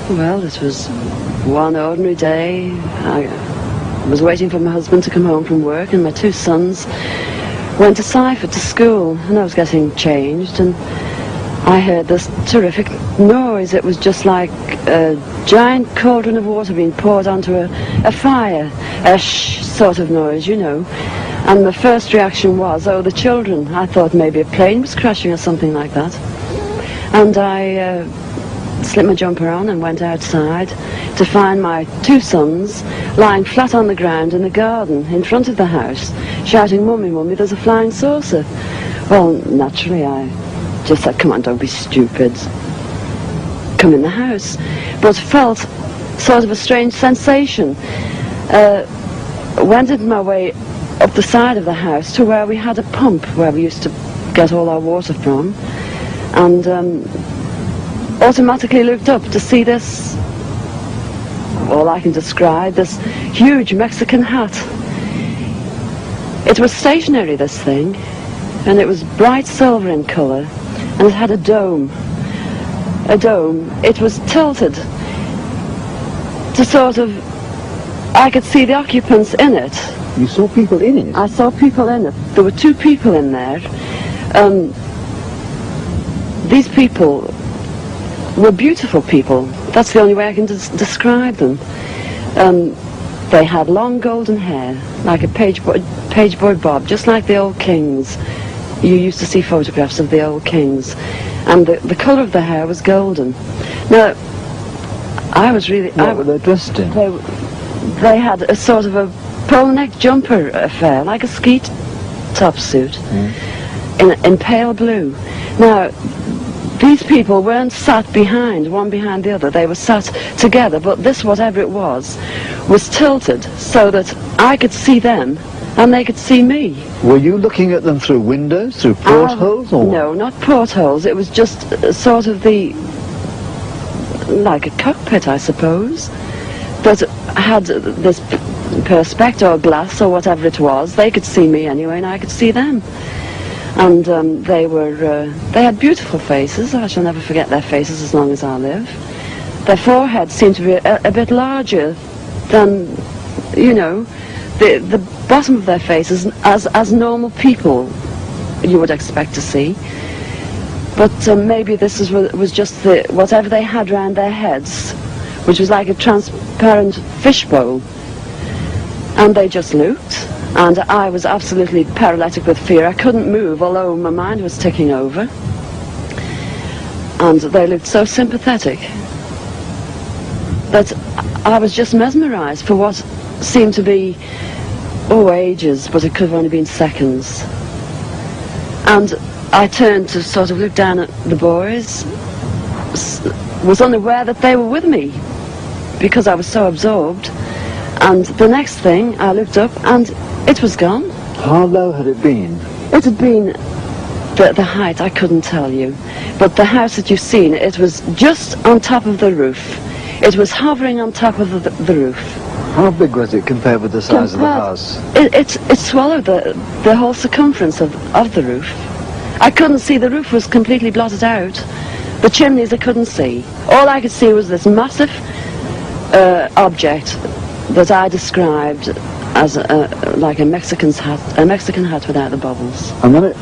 Well, it was one ordinary day. I was waiting for my husband to come home from work, and my two sons went to Staffordshire to school, and I was getting changed, and I heard this terrific noise. It was just like a giant cauldron of water being poured onto a fire, a shh sort of noise, you know. And the first reaction was, oh, the children. I thought maybe a plane was crashing or something like that. And I slipped my jumper on and went outside to find my two sons lying flat on the ground in the garden in front of the house, shouting, "Mummy, Mummy, there's a flying saucer." Well, naturally I just said, "Come on, don't be stupid. Come in the house." But felt sort of a strange sensation. Wended my way up the side of the house to where we had a pump where we used to get all our water from, and automatically looked up to see this, all I can describe, this huge Mexican hat. It was stationary, this thing, and it was bright silver in colour, and it had a dome. It was tilted to sort of, I could see the occupants in it. You saw people in it? I saw people in it. There were two people in there. These people were beautiful people. That's the only way I can describe them. They had long golden hair, like a page boy bob, just like the old kings. You used to see photographs of the old kings. And the colour of their hair was golden. Now, I was really... What were they dressed in? They had a sort of a polo-neck jumper affair, like a ski top suit, in pale blue. Now, these people weren't sat behind, one behind the other. They were sat together, but this, whatever it was tilted so that I could see them and they could see me. Were you looking at them through windows, through portholes, or what? No, not portholes. It was just sort of like a cockpit, I suppose, that had this perspex or glass or whatever it was. They could see me anyway, and I could see them. And they had beautiful faces. I shall never forget their faces as long as I live. Their foreheads seemed to be a bit larger than, you know, the bottom of their faces as normal people you would expect to see. But maybe this was just whatever they had round their heads, which was like a transparent fishbowl. And they just looked, and I was absolutely paralytic with fear. I couldn't move, although my mind was ticking over. And they looked so sympathetic that I was just mesmerised for what seemed to be, ages, but it could have only been seconds. And I turned to sort of look down at the boys, was unaware that they were with me because I was so absorbed. And the next thing, I looked up and it was gone. How low had it been? It had been, the height, I couldn't tell you. But the house that you've seen, it was just on top of the roof. It was hovering on top of the roof. How big was it compared with the size of the house? It swallowed the whole circumference of the roof. I couldn't see, the roof was completely blotted out. The chimneys I couldn't see. All I could see was this massive object that I described as like a Mexican hat without the bubbles. And when it